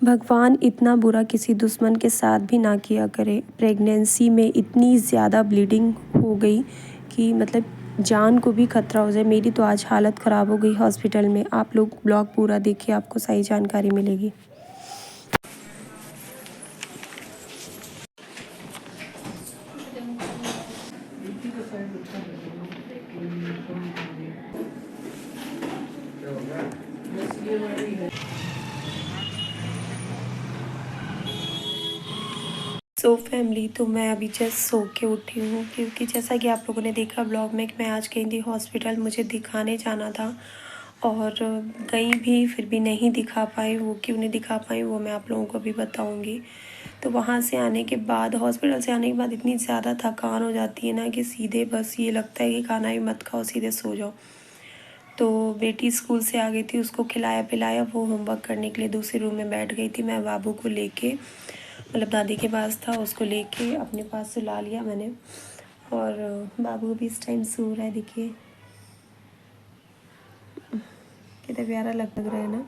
भगवान इतना बुरा किसी दुश्मन के साथ भी ना किया करे। प्रेगनेंसी में इतनी ज़्यादा ब्लीडिंग हो गई कि मतलब जान को भी खतरा हो जाए। मेरी तो आज हालत ख़राब हो गई हॉस्पिटल में। आप लोग ब्लॉग पूरा देखिए, आपको सही जानकारी मिलेगी। सो फैमिली, तो मैं अभी जस्ट सो के उठी हूँ, क्योंकि जैसा कि आप लोगों ने देखा ब्लॉग में कि मैं आज गई थी हॉस्पिटल, मुझे दिखाने जाना था और गई भी, फिर भी नहीं दिखा पाई। वो क्यों नहीं दिखा पाई वो मैं आप लोगों को भी बताऊँगी। तो वहाँ से आने के बाद, हॉस्पिटल से आने के बाद इतनी ज़्यादा थकान हो जाती है ना कि सीधे बस ये लगता है कि खाना ही मत खाओ, सीधे सो जाओ। तो बेटी स्कूल से आ गई थी, उसको खिलाया पिलाया, वो होमवर्क करने के लिए दूसरे रूम में बैठ गई थी। मैं बाबू को लेके, मतलब दादी के पास था, उसको लेके अपने पास सुला लिया मैंने। और बाबू भी इस टाइम सो रहा है, देखिए कितना प्यारा लग रहा है ना।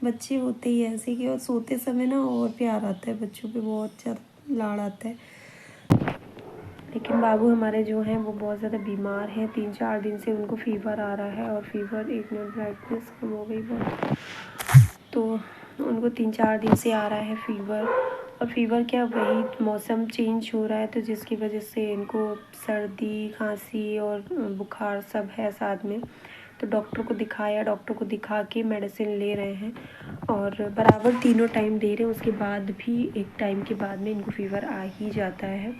बच्चे होते ही ऐसे कि, और सोते समय ना और प्यार आता है बच्चों पे, बहुत ज़्यादा लाड़ आता है। लेकिन बाबू हमारे जो हैं वो बहुत ज़्यादा बीमार हैं। 3-4 दिन से उनको फीवर आ रहा है, और फीवर, एक मिनट ब्राइटनेस कम हो गई बहुत, तो उनको 3-4 दिन से आ रहा है फीवर। और फीवर क्या, वही मौसम चेंज हो रहा है तो जिसकी वजह से इनको सर्दी खांसी और बुखार सब है साथ में। तो डॉक्टर को दिखाया, डॉक्टर को दिखा के मेडिसिन ले रहे हैं और बराबर तीनों टाइम दे रहे हैं। उसके बाद भी एक टाइम के बाद में इनको फीवर आ ही जाता है।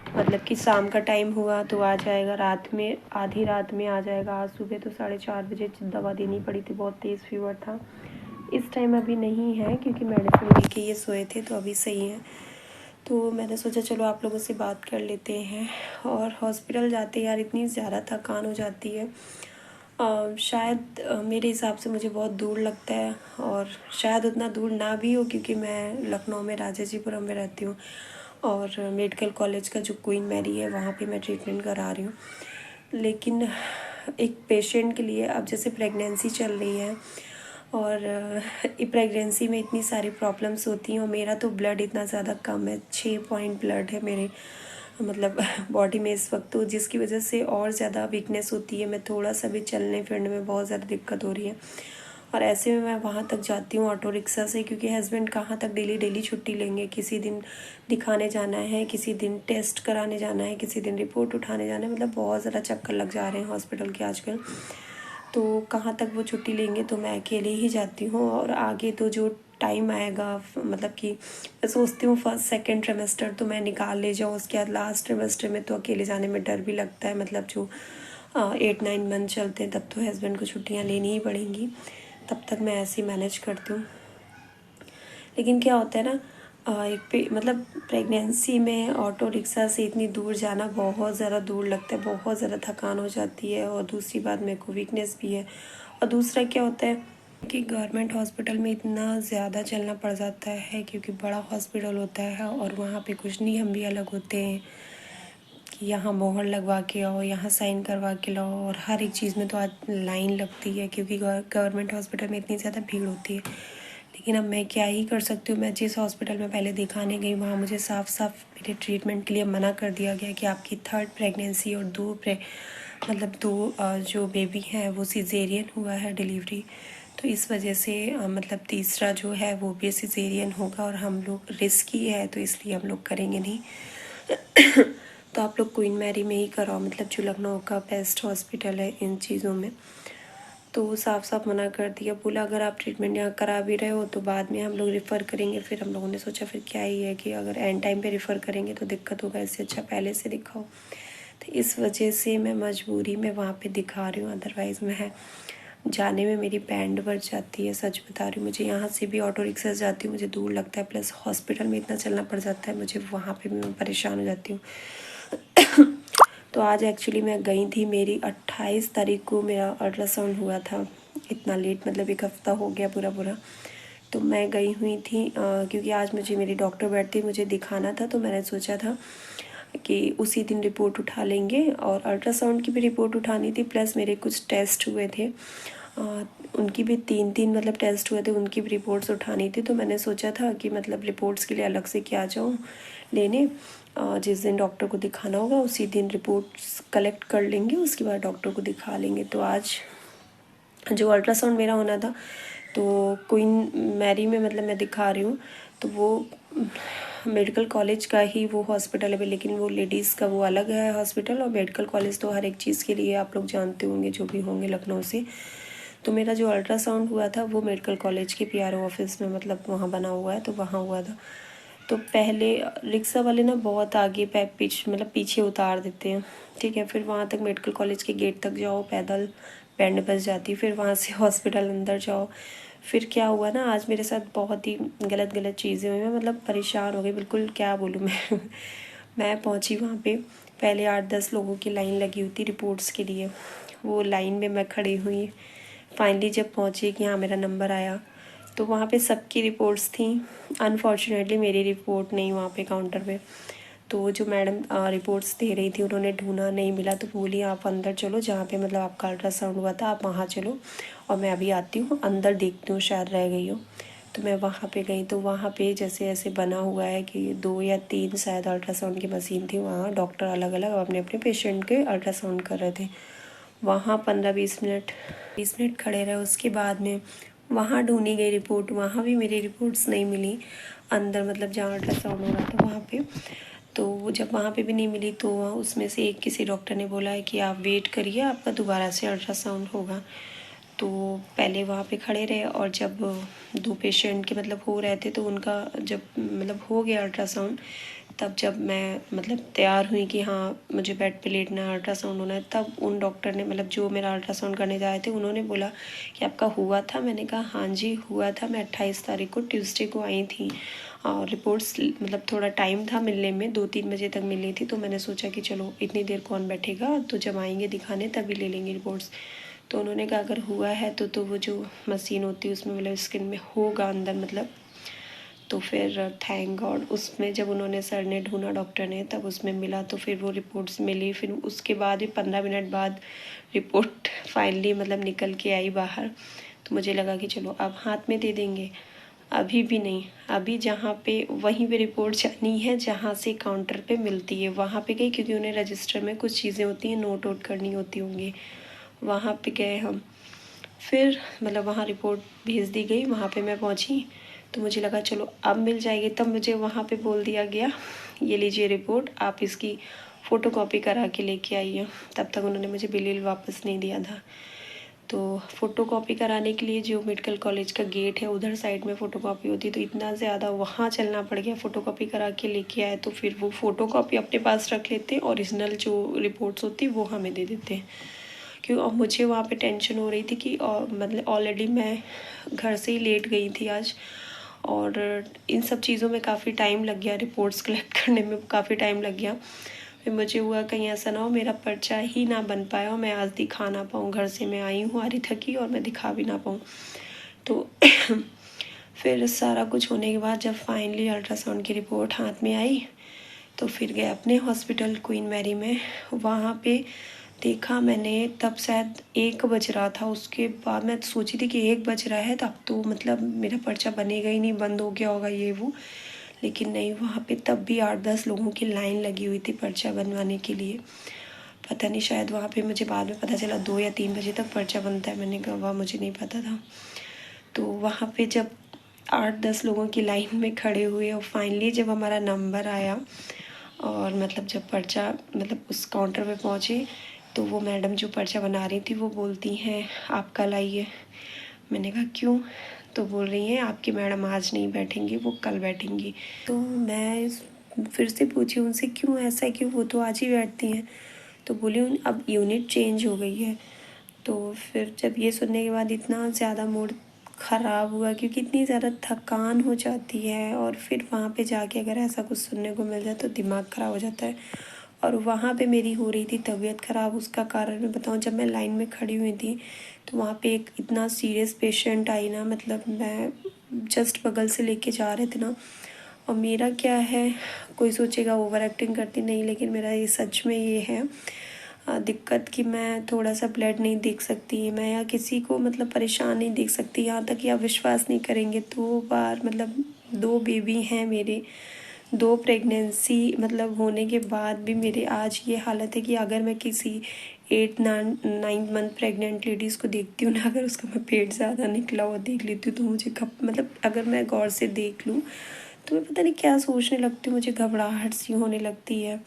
मतलब कि शाम का टाइम हुआ तो आ जाएगा, रात में आधी रात में आ जाएगा। आज सुबह तो 4:30 बजे दवा देनी पड़ी थी, बहुत तेज़ फीवर था। इस टाइम अभी नहीं है क्योंकि मेडिसिन लेके ये सोए थे, तो अभी सही है। तो मैंने सोचा चलो आप लोगों से बात कर लेते हैं। और हॉस्पिटल जाते यार इतनी ज़्यादा थकान हो जाती है। शायद मेरे हिसाब से मुझे बहुत दूर लगता है, और शायद उतना दूर ना भी हो, क्योंकि मैं लखनऊ में राजाजीपुरम में रहती हूँ और मेडिकल कॉलेज का जो क्वीन मैरी है वहाँ पे मैं ट्रीटमेंट करा रही हूँ। लेकिन एक पेशेंट के लिए, अब जैसे प्रेगनेंसी चल रही है और प्रेगनेंसी में इतनी सारी प्रॉब्लम्स होती हैं, और मेरा तो ब्लड इतना ज़्यादा कम है, 6 पॉइंट ब्लड है मेरे मतलब बॉडी में इस वक्त, तो जिसकी वजह से और ज़्यादा वीकनेस होती है। मैं थोड़ा सा भी चलने फिरने में बहुत ज़्यादा दिक्कत हो रही है। और ऐसे में मैं वहाँ तक जाती हूँ ऑटो रिक्शा से, क्योंकि हस्बैंड कहाँ तक डेली डेली छुट्टी लेंगे। किसी दिन दिखाने जाना है, किसी दिन टेस्ट कराने जाना है, किसी दिन रिपोर्ट उठाने जाना है, मतलब बहुत ज़्यादा चक्कर लग जा रहे हैं हॉस्पिटल के आजकल। तो कहाँ तक वो छुट्टी लेंगे, तो मैं अकेले ही जाती हूँ। और आगे तो जो टाइम आएगा, मतलब कि मैं सोचती हूँ फर्स्ट सेकंड ट्रिमेस्टर तो मैं निकाल ले जाऊँ, उसके बाद लास्ट ट्रिमेस्टर में तो अकेले जाने में डर भी लगता है। मतलब जो 8-9 मंथ चलते हैं तब तो हस्बैंड को छुट्टियाँ लेनी ही पड़ेंगी, तब तक मैं ऐसे ही मैनेज करती हूँ। लेकिन क्या होता है ना, मतलब प्रेगनेंसी में ऑटो रिक्शा से इतनी दूर जाना बहुत ज़्यादा दूर लगता है, बहुत ज़्यादा थकान हो जाती है। और दूसरी बात, मेरे को वीकनेस भी है। और दूसरा क्या होता है कि गवर्नमेंट हॉस्पिटल में इतना ज़्यादा चलना पड़ जाता है, क्योंकि बड़ा हॉस्पिटल होता है और वहाँ पे कुछ नियम भी अलग होते हैं कि यहाँ मोहर लगवा के आओ, यहाँ साइन करवा के लाओ, और हर एक चीज़ में तो आज लाइन लगती है, क्योंकि गवर्नमेंट हॉस्पिटल में इतनी ज़्यादा भीड़ होती है। लेकिन अब मैं क्या ही कर सकती हूँ। मैं जिस हॉस्पिटल में पहले दिखाने गई, वहाँ मुझे साफ साफ मेरे ट्रीटमेंट के लिए मना कर दिया गया कि आपकी 3rd प्रेगनेंसी और 2 जो बेबी हैं वो सिजेरियन हुआ है डिलीवरी, तो इस वजह से मतलब तीसरा जो है वो भी सिजेरियन होगा, और हम लोग रिस्की है तो इसलिए हम लोग करेंगे नहीं। तो आप लोग क्वीन मैरी में ही कराओ, मतलब जो लखनऊ का बेस्ट हॉस्पिटल है इन चीज़ों में। तो साफ साफ मना कर दिया, बोला अगर आप ट्रीटमेंट यहाँ करा भी रहे हो तो बाद में हम लोग रेफ़र करेंगे। फिर हम लोगों ने सोचा फिर क्या ही है कि अगर एंड टाइम पे रेफ़र करेंगे तो दिक्कत होगा, इससे अच्छा पहले से दिखाओ। तो इस वजह से मैं मजबूरी में वहाँ पे दिखा रही हूँ, अदरवाइज़ मैं जाने में मेरी बैंड बढ़ जाती है, सच बता रही हूँ। मुझे यहाँ से भी ऑटो रिक्शा से जाती हूँ, मुझे दूर लगता है, प्लस हॉस्पिटल में इतना चलना पड़ जाता है मुझे, वहाँ पे भी मैं परेशान हो जाती हूँ। तो आज एक्चुअली मैं गई थी, मेरी 28 तारीख को मेरा अल्ट्रासाउंड हुआ था। इतना लेट, मतलब 1 हफ़्ता हो गया पूरा पूरा। तो मैं गई हुई थी क्योंकि आज मुझे मेरी डॉक्टर बैठती, मुझे दिखाना था, तो मैंने सोचा था कि उसी दिन रिपोर्ट उठा लेंगे। और अल्ट्रासाउंड की भी रिपोर्ट उठानी थी, प्लस मेरे कुछ टेस्ट हुए थे उनकी भी 3 मतलब टेस्ट हुए थे, उनकी भी रिपोर्ट्स उठानी थी। तो मैंने सोचा था कि मतलब रिपोर्ट्स के लिए अलग से क्या जाऊँ लेने। जिस दिन डॉक्टर को दिखाना होगा उसी दिन रिपोर्ट्स कलेक्ट कर लेंगे, उसके बाद डॉक्टर को दिखा लेंगे। तो आज जो अल्ट्रासाउंड मेरा होना था तो क्वीन मैरी में मतलब मैं दिखा रही हूँ, तो वो मेडिकल कॉलेज का ही वो हॉस्पिटल है, लेकिन वो लेडीज़ का वो अलग है हॉस्पिटल, और मेडिकल कॉलेज तो हर एक चीज़ के लिए आप लोग जानते होंगे जो भी होंगे लखनऊ से। तो मेरा जो अल्ट्रासाउंड हुआ था वो मेडिकल कॉलेज के PRO ऑफिस में मतलब वहाँ बना हुआ है, तो वहाँ हुआ था। तो पहले रिक्शा वाले ना बहुत आगे पीछे उतार देते हैं, ठीक है। फिर वहाँ तक मेडिकल कॉलेज के गेट तक जाओ पैदल, बैंड बज जाती, फिर वहाँ से हॉस्पिटल अंदर जाओ। फिर क्या हुआ ना, आज मेरे साथ बहुत ही गलत चीज़ें हुई। मैं मतलब परेशान हो गई बिल्कुल, क्या बोलूँ मैं मैं पहुँची वहाँ पे, पहले 8-10 लोगों की लाइन लगी हुई थी रिपोर्ट्स के लिए। वो लाइन में मैं खड़ी हुई, फाइनली जब पहुँची कि हाँ मेरा नंबर आया, तो वहाँ पे सबकी रिपोर्ट्स थी। अनफॉर्चुनेटली मेरी रिपोर्ट नहीं वहाँ पे काउंटर पे। तो जो मैडम रिपोर्ट्स दे रही थी उन्होंने ढूंढा, नहीं मिला, तो बोली आप अंदर चलो जहाँ पे मतलब आपका अल्ट्रासाउंड हुआ था, आप वहाँ चलो और मैं अभी आती हूँ, अंदर देखती हूँ शायद रह गई हो। तो मैं वहाँ पे गई, तो वहाँ पे जैसे ऐसे बना हुआ है कि 2 या 3 शायद अल्ट्रासाउंड की मशीन थी। वहाँ डॉक्टर अलग अलग अपने अपने पेशेंट के अल्ट्रासाउंड कर रहे थे। वहाँ 15-20 मिनट खड़े रहे। उसके बाद में वहाँ ढूंढी गई रिपोर्ट, वहाँ भी मेरी रिपोर्ट्स नहीं मिली अंदर, मतलब जहाँ अल्ट्रासाउंड हो रहा था वहाँ पे। तो जब वहाँ पे भी नहीं मिली तो उसमें से एक किसी डॉक्टर ने बोला है कि आप वेट करिए, आपका दोबारा से अल्ट्रासाउंड होगा। तो पहले वहाँ पे खड़े रहे, और जब 2 पेशेंट के मतलब हो रहे थे तो उनका जब मतलब हो गया अल्ट्रासाउंड, तब जब मैं मतलब तैयार हुई कि हाँ मुझे बेड पे लेटना है, अल्ट्रासाउंड होना है, तब उन डॉक्टर ने मतलब जो मेरा अल्ट्रासाउंड करने जा रहे थे उन्होंने बोला कि आपका हुआ था। मैंने कहा हाँ जी हुआ था, मैं 28 तारीख को ट्यूसडे को आई थी, और रिपोर्ट्स मतलब थोड़ा टाइम था मिलने में, 2-3 बजे तक मिलनी थी। तो मैंने सोचा कि चलो इतनी देर कौन बैठेगा, तो जब आएंगे दिखाने तभी ले लेंगे रिपोर्ट्स। तो उन्होंने कहा अगर हुआ है तो वो जो मशीन होती है उसमें मतलब स्किन में होगा अंदर मतलब। तो फिर थैंक गॉड उसमें जब उन्होंने सर ने ढूंढा डॉक्टर ने तब उसमें मिला, तो फिर वो रिपोर्ट्स मिली। फिर उसके बाद भी 15 मिनट बाद रिपोर्ट फाइनली मतलब निकल के आई बाहर। तो मुझे लगा कि चलो अब हाथ में दे देंगे, अभी भी नहीं। अभी जहाँ पे वहीं पे रिपोर्ट जानी है जहाँ से काउंटर पे मिलती है, वहाँ पे गई, क्योंकि उन्हें रजिस्टर में कुछ चीज़ें होती हैं नोट वोट करनी होती होंगी। वहाँ पे गए हम, फिर मतलब वहाँ रिपोर्ट भेज दी गई, वहाँ पे मैं पहुँची। तो मुझे लगा चलो अब मिल जाएगी, तब मुझे वहाँ पे बोल दिया गया ये लीजिए रिपोर्ट, आप इसकी फ़ोटोकॉपी करा के लेके आइए। तब तक उन्होंने मुझे बिल वापस नहीं दिया था। तो फ़ोटोकॉपी कराने के लिए जो मेडिकल कॉलेज का गेट है उधर साइड में फ़ोटोकॉपी होती, तो इतना ज़्यादा वहाँ चलना पड़ गया, फ़ोटोकॉपी करा के लेके आए। तो फिर वो फ़ोटोकॉपी अपने पास रख लेते, ओरिजिनल जो रिपोर्ट्स होती वो हमें दे देते हैं। क्यों, और मुझे वहाँ पे टेंशन हो रही थी कि मतलब ऑलरेडी मैं घर से ही लेट गई थी आज, और इन सब चीज़ों में काफ़ी टाइम लग गया, रिपोर्ट्स कलेक्ट करने में काफ़ी टाइम लग गया। फिर मुझे हुआ कहीं ऐसा ना हो मेरा पर्चा ही ना बन पाया और मैं आज दिखा ना पाऊँ, घर से मैं आई हूँ आरी थकी और मैं दिखा भी ना पाऊँ। तो फिर सारा कुछ होने के बाद जब फाइनली अल्ट्रासाउंड की रिपोर्ट हाथ में आई, तो फिर गए अपने हॉस्पिटल क्वीन मैरी में। वहाँ पे देखा मैंने, तब शायद 1 बज रहा था। उसके बाद मैं सोची थी कि 1 बज रहा है तब तो मतलब मेरा पर्चा बनेगा ही नहीं, बंद हो गया होगा ये वो। लेकिन नहीं, वहाँ पे तब भी 8-10 लोगों की लाइन लगी हुई थी पर्चा बनवाने के लिए। पता नहीं, शायद वहाँ पे मुझे बाद में पता चला 2 या 3 बजे तक पर्चा बनता है। मैंने कहा वाह, मुझे नहीं पता था। तो वहाँ पे जब 8-10 लोगों की लाइन में खड़े हुए और फाइनली जब हमारा नंबर आया, और मतलब जब पर्चा मतलब उस काउंटर पे पहुँचे, तो वो मैडम जो पर्चा बना रही थी वो बोलती हैं आप कल आइए। मैंने कहा क्यों? तो बोल रही हैं आपकी मैडम आज नहीं बैठेंगी, वो कल बैठेंगी। तो मैं फिर से पूछी उनसे क्यों, ऐसा क्यों, वो तो आज ही बैठती हैं। तो बोली अब यूनिट चेंज हो गई है। तो फिर जब ये सुनने के बाद इतना ज़्यादा मूड ख़राब हुआ, क्योंकि इतनी ज़्यादा थकान हो जाती है, और फिर वहाँ पे जाके अगर ऐसा कुछ सुनने को मिल जाए तो दिमाग ख़राब हो जाता है। और वहाँ पे मेरी हो रही थी तबीयत ख़राब। उसका कारण मैं बताऊँ, जब मैं लाइन में खड़ी हुई थी तो वहाँ पे एक इतना सीरियस पेशेंट आई ना, मतलब मैं जस्ट बगल से लेके जा रहे थे ना, और मेरा क्या है, कोई सोचेगा ओवर एक्टिंग करती, नहीं, लेकिन मेरा ये सच में ये है, दिक्कत कि मैं थोड़ा सा ब्लड नहीं देख सकती, मैं या किसी को मतलब परेशान नहीं देख सकती, यहाँ तक कि आप विश्वास नहीं करेंगे 2 बार मतलब 2 बेबी हैं मेरे, 2 प्रेगनेंसी मतलब होने के बाद भी मेरे आज ये हालत है कि अगर मैं किसी 8-9 मंथ प्रेग्नेंट लेडीज़ को देखती हूँ ना, अगर उसका मैं पेट ज़्यादा निकला हुआ देख लेती हूँ तो मुझे मतलब अगर मैं गौर से देख लूँ तो मैं पता नहीं क्या सोचने लगती हूँ, मुझे घबराहट सी होने लगती है,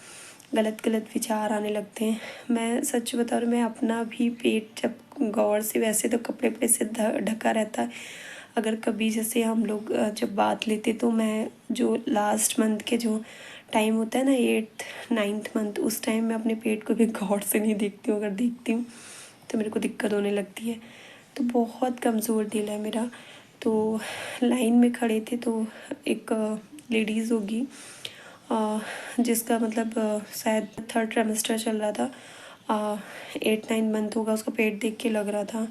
गलत गलत विचार आने लगते हैं। मैं सच बता रही हूँ, मैं अपना भी पेट जब गौर से, वैसे तो कपड़े पे से ढका रहता है, अगर कभी जैसे हम लोग जब बात लेते तो मैं जो लास्ट मंथ के जो टाइम होता है ना 8th-9th मंथ, उस टाइम मैं अपने पेट को भी गौर से नहीं देखती हूँ, अगर देखती हूँ तो मेरे को दिक्कत होने लगती है। तो बहुत कमज़ोर दिल है मेरा। तो लाइन में खड़े थे तो एक लेडीज़ होगी जिसका मतलब शायद 3rd ट्राइमेस्टर चल रहा था, 8-9 मंथ होगा, उसका पेट देख के लग रहा था।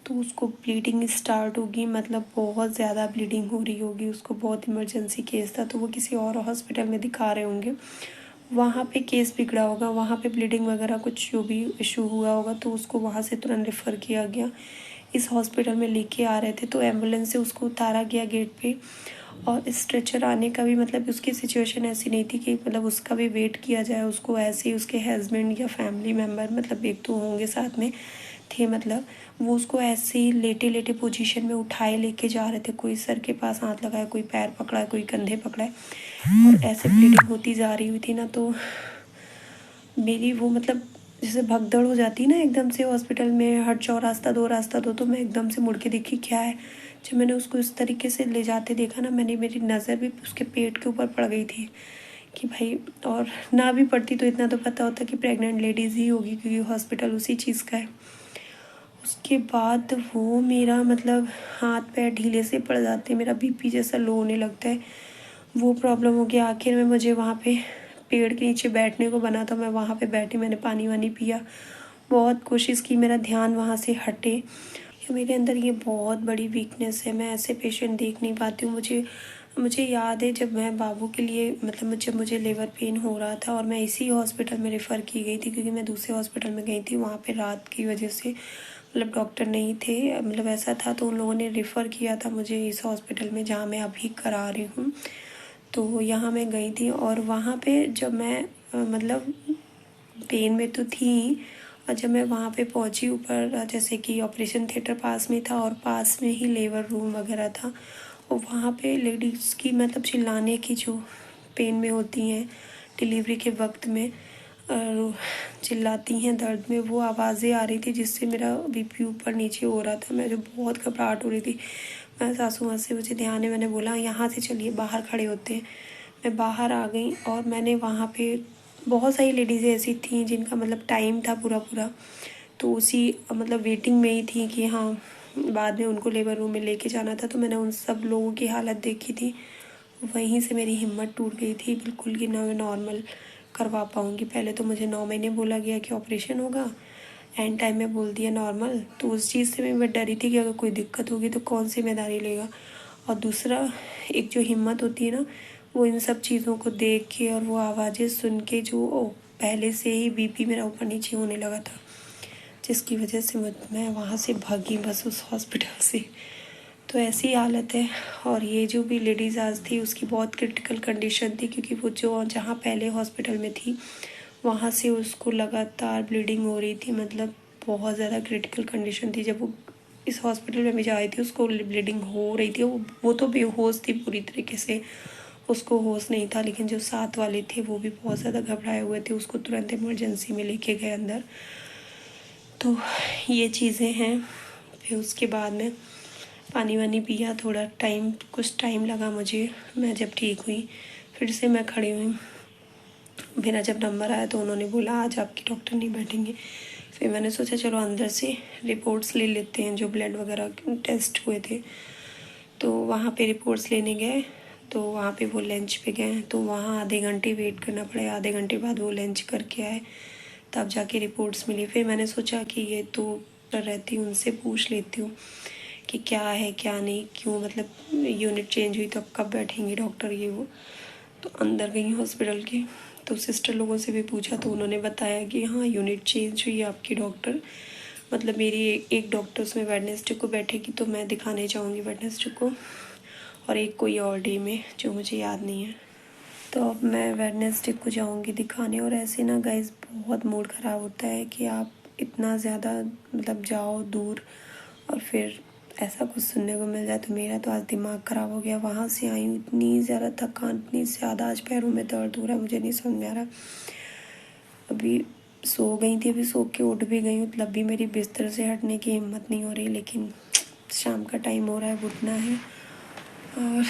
तो उसको ब्लीडिंग स्टार्ट होगी, मतलब बहुत ज़्यादा ब्लीडिंग हो रही होगी, उसको बहुत इमरजेंसी केस था, तो वो किसी और हॉस्पिटल में दिखा रहे होंगे, वहाँ पे केस बिगड़ा होगा, वहाँ पे ब्लीडिंग वगैरह कुछ जो भी इशू हुआ होगा, तो उसको वहाँ से तुरंत रेफ़र किया गया। इस हॉस्पिटल में लेके आ रहे थे तो एम्बुलेंस से उसको उतारा गया गेट पे, और स्ट्रेचर आने का भी मतलब उसकी सिचुएशन ऐसी नहीं थी कि मतलब उसका भी वेट किया जाए, उसको ऐसे ही उसके हस्बैंड या फैमिली मेम्बर मतलब एक तो होंगे साथ में थे, मतलब वो उसको ऐसे ही लेटे लेटे पोजीशन में उठाए लेके जा रहे थे, कोई सर के पास हाथ लगाया, कोई पैर पकड़ा है, कोई कंधे पकड़ा है, और ऐसे ब्लीडिंग होती जा रही हुई थी ना, तो मेरी वो मतलब जैसे भगदड़ हो जाती है ना एकदम से हॉस्पिटल में, हर 4 रास्ता 2 रास्ता 2, तो मैं एकदम से मुड़ के देखी क्या है। जब मैंने उसको इस तरीके से ले जाते देखा ना, मेरी नज़र भी उसके पेट के ऊपर पड़ गई थी कि भाई, और ना भी पड़ती तो इतना तो पता होता कि प्रेग्नेंट लेडीज़ ही होगी, क्योंकि हॉस्पिटल उसी चीज़ का है। उसके बाद वो मेरा मतलब हाथ पैर ढीले से पड़ जाते, मेरा बीपी जैसा लो होने लगता है, वो प्रॉब्लम हो गया। आखिर में मुझे वहाँ पे पेड़ के नीचे बैठने को बना, तो मैं वहाँ पे बैठी, मैंने पानी वानी पिया, बहुत कोशिश की मेरा ध्यान वहाँ से हटे। मेरे अंदर ये बहुत बड़ी वीकनेस है, मैं ऐसे पेशेंट देख नहीं पाती हूँ। मुझे याद है जब मैं बाबू के लिए मतलब जब मुझे लेबर पेन हो रहा था और मैं इसी हॉस्पिटल में रेफ़र की गई थी, क्योंकि मैं दूसरे हॉस्पिटल में गई थी, वहाँ पे रात की वजह से मतलब डॉक्टर नहीं थे, मतलब ऐसा था, तो उन लोगों ने रेफ़र किया था मुझे इस हॉस्पिटल में जहाँ मैं अभी करा रही हूँ। तो यहाँ मैं गई थी और वहाँ पे जब मैं मतलब पेन में तो थी, और जब मैं वहाँ पे पहुँची ऊपर, जैसे कि ऑपरेशन थिएटर पास में था और पास में ही लेबर रूम वगैरह था, और वहाँ पे लेडीज़ की मतलब चिल्लाने की जो पेन में होती हैं डिलीवरी के वक्त में चिल्लाती हैं दर्द में, वो आवाज़ें आ रही थी जिससे मेरा बीपी ऊपर नीचे हो रहा था, मैं जो बहुत घबराहट हो रही थी। मैं सासू माँ से मुझे ध्यान है, मैंने बोला यहाँ से चलिए बाहर खड़े होते हैं। मैं बाहर आ गई और मैंने वहाँ पे बहुत सारी लेडीज़ें ऐसी थीं जिनका मतलब टाइम था पूरा पूरा, तो उसी मतलब वेटिंग में ही थी कि हाँ बाद में उनको लेबर रूम में लेके जाना था। तो मैंने उन सब लोगों की हालत देखी थी, वहीं से मेरी हिम्मत टूट गई थी बिल्कुल कि ना मैं नॉर्मल करवा पाऊँगी। पहले तो मुझे 9 महीने बोला गया कि ऑपरेशन होगा, एंड टाइम में बोल दिया नॉर्मल, तो उस चीज़ से मैं डरी थी कि अगर कोई दिक्कत होगी तो कौन जिम्मेदारी लेगा। और दूसरा एक जो हिम्मत होती है ना, वो इन सब चीज़ों को देख के और वो आवाज़ें सुन के जो पहले से ही बीपी मेरा ऊपर नीचे होने लगा था, जिसकी वजह से मैं वहाँ से भागी बस उस हॉस्पिटल से। तो ऐसी हालत है। और ये जो भी लेडीज़ आज थी उसकी बहुत क्रिटिकल कंडीशन थी, क्योंकि वो जो जहाँ पहले हॉस्पिटल में थी वहाँ से उसको लगातार ब्लीडिंग हो रही थी, मतलब बहुत ज़्यादा क्रिटिकल कंडीशन थी। जब वो इस हॉस्पिटल में भी जा रही थी उसको ब्लीडिंग हो रही थी, वो तो बेहोश थी पूरी तरीके से, उसको होश नहीं था, लेकिन जो साथ वाले थे वो भी बहुत ज़्यादा घबराए हुए थे, उसको तुरंत इमरजेंसी में लेके गए अंदर। तो ये चीज़ें हैं। फिर उसके बाद में पानी वानी पिया, थोड़ा टाइम कुछ टाइम लगा मुझे, मैं जब ठीक हुई फिर से मैं खड़ी हुई। मेरा जब नंबर आया तो उन्होंने बोला आज आपकी डॉक्टर नहीं बैठेंगे। फिर मैंने सोचा चलो अंदर से रिपोर्ट्स ले लेते हैं, जो ब्लड वगैरह टेस्ट हुए थे। तो वहाँ पे रिपोर्ट्स लेने गए, तो वहाँ पे वो लंच पे गए, तो वहाँ आधे घंटे वेट करना पड़ा। आधे घंटे बाद वो लंच करके आए, तब जाके रिपोर्ट्स मिली। फिर मैंने सोचा कि ये तो रहती हूँ, उनसे पूछ लेती हूँ कि क्या है क्या नहीं, क्यों मतलब यूनिट चेंज हुई तो अब कब बैठेंगे डॉक्टर, ये वो। तो अंदर गई हॉस्पिटल के, तो सिस्टर लोगों से भी पूछा तो उन्होंने बताया कि हाँ यूनिट चेंज हुई है आपकी डॉक्टर, मतलब मेरी एक डॉक्टर उसमें वेडनेसडे को बैठेगी तो मैं दिखाने जाऊँगी वेडनेसडे को, और एक कोई और डे में जो मुझे याद नहीं है। तो अब मैं वेडनेसडे को जाऊँगी दिखाने। और ऐसे ना गाइस बहुत मूड ख़राब होता है कि आप इतना ज़्यादा मतलब जाओ दूर और फिर ऐसा कुछ सुनने को मिल जाए। तो मेरा तो आज दिमाग ख़राब हो गया। वहाँ से आई हूँ, इतनी ज़्यादा थकान, इतनी ज़्यादा आज पैरों में दर्द हो रहा है, मुझे नहीं समझ में आ रहा। अभी सो गई थी, अभी सो के उठ भी गई हूँ, तब भी मेरी बिस्तर से हटने की हिम्मत नहीं हो रही। लेकिन शाम का टाइम हो रहा है, उठना है और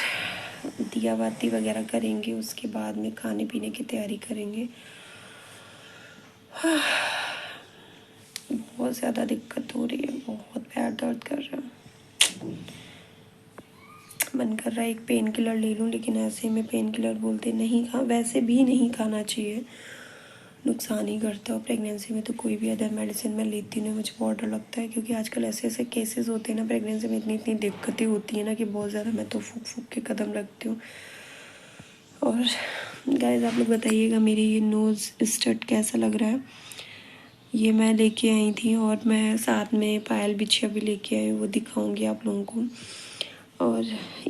दिया बाती वगैरह करेंगे, उसके बाद में खाने पीने की तैयारी करेंगे। बहुत ज़्यादा दिक्कत हो रही है, बहुत पैर दर्द कर रहा है। मन कर रहा है एक पेन किलर ले लूँ, लेकिन ऐसे में पेन किलर बोलते नहीं खा, वैसे भी नहीं खाना चाहिए, नुकसान ही करता है। प्रेगनेंसी में तो कोई भी अदर मेडिसिन मैं लेती नहीं, मुझे बहुत डर लगता है क्योंकि आजकल ऐसे ऐसे केसेस होते हैं ना प्रेगनेंसी में, इतनी इतनी दिक्कतें होती हैं ना कि बहुत ज़्यादा मैं तो फूक फूक के कदम रखती हूँ। और गाइस आप लोग बताइएगा मेरी ये नोज़ स्टड कैसा लग रहा है। ये मैं लेके आई थी और मैं साथ में पायल बिछिया भी लेके आई हूँ, वो दिखाऊंगी आप लोगों को। और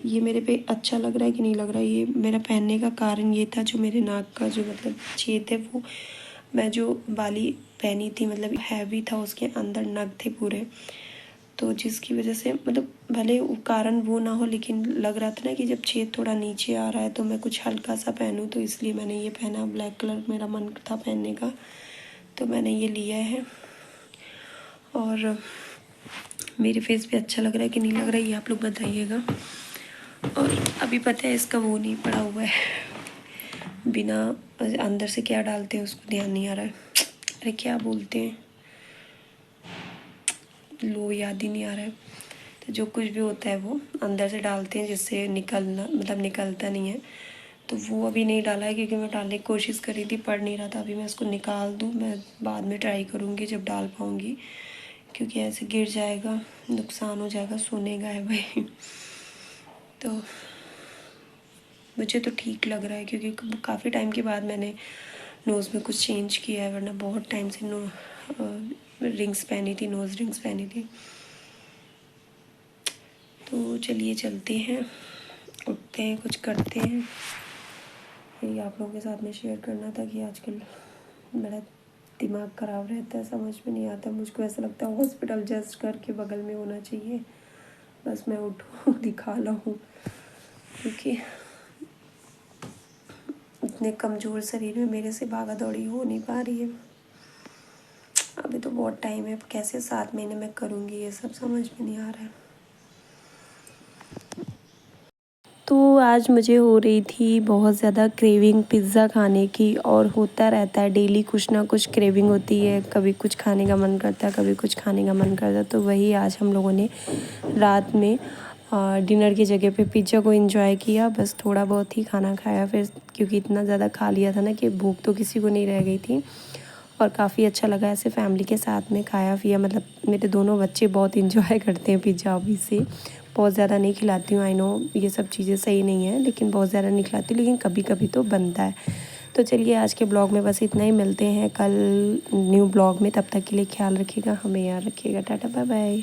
ये मेरे पे अच्छा लग रहा है कि नहीं लग रहा है, ये मेरा पहनने का कारण ये था, जो मेरे नाक का जो मतलब छेद है वो, मैं जो बाली पहनी थी मतलब हैवी था, उसके अंदर नग थे पूरे, तो जिसकी वजह से मतलब भले कारण वो ना हो, लेकिन लग रहा था ना कि जब छेद थोड़ा नीचे आ रहा है तो मैं कुछ हल्का सा पहनूं, तो इसलिए मैंने ये पहना। ब्लैक कलर मेरा मन था पहनने का, तो मैंने ये लिया है। और मेरे फेस पे अच्छा लग रहा है कि नहीं लग रहा है ये आप लोग बताइएगा। और अभी पता है इसका वो नहीं पड़ा हुआ है, बिना अंदर से क्या डालते हैं उसको ध्यान नहीं आ रहा है, अरे क्या बोलते हैं, लो याद ही नहीं आ रहा है। तो जो कुछ भी होता है वो अंदर से डालते हैं जिससे निकलना मतलब निकलता नहीं है, तो वो अभी नहीं डाला है क्योंकि मैं डालने की कोशिश करी थी, पड़ नहीं रहा था। अभी मैं इसको निकाल दूँ, मैं बाद में ट्राई करूँगी जब डाल पाऊँगी, क्योंकि ऐसे गिर जाएगा नुकसान हो जाएगा, सोनेगा है भाई। तो मुझे तो ठीक लग रहा है क्योंकि काफ़ी टाइम के बाद मैंने नोज़ में कुछ चेंज किया है, वरना बहुत टाइम से रिंग्स पहनी थी, नोज़ रिंग्स पहनी थी। तो चलिए चलते हैं, उठते हैं, कुछ करते हैं। यही आप लोगों के साथ में शेयर करना था कि आजकल मेरा दिमाग ख़राब रहता है, समझ में नहीं आता। मुझको ऐसा लगता है हॉस्पिटल जस्ट करके बगल में होना चाहिए, बस मैं उठूँ दिखा लाऊँ, क्योंकि इतने कमज़ोर शरीर में मेरे से भागा दौड़ी हो नहीं पा रही है। अभी तो बहुत टाइम है, कैसे 7 महीने में करूँगी ये सब, समझ में नहीं आ रहा है। तो आज मुझे हो रही थी बहुत ज़्यादा क्रेविंग पिज़्ज़ा खाने की, और होता रहता है डेली कुछ ना कुछ क्रेविंग होती है, कभी कुछ खाने का मन करता है, कभी कुछ खाने का मन करता है। तो वही आज हम लोगों ने रात में डिनर की जगह पे पिज़्ज़ा को एंजॉय किया, बस थोड़ा बहुत ही खाना खाया फिर, क्योंकि इतना ज़्यादा खा लिया था ना कि भूख तो किसी को नहीं रह गई थी। और काफ़ी अच्छा लगा ऐसे फैमिली के साथ में खाया पिया, मतलब मेरे दोनों बच्चे बहुत इंजॉय करते हैं पिज़्ज़ा। अभी से बहुत ज़्यादा नहीं खिलाती हूँ, आई नो ये सब चीज़ें सही नहीं है, लेकिन बहुत ज़्यादा नहीं खिलाती हूँ, लेकिन कभी कभी तो बनता है। तो चलिए आज के ब्लॉग में बस इतना ही, मिलते हैं कल न्यू ब्लॉग में, तब तक के लिए ख्याल रखिएगा, हमें याद रखिएगा, टाटा बाय बाय।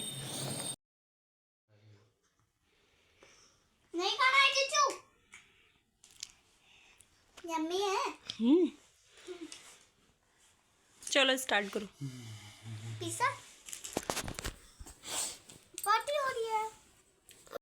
नहीं खाना है चीचू, यम्मी है। चलो स्टार्ट करो। पिज़्ज़ा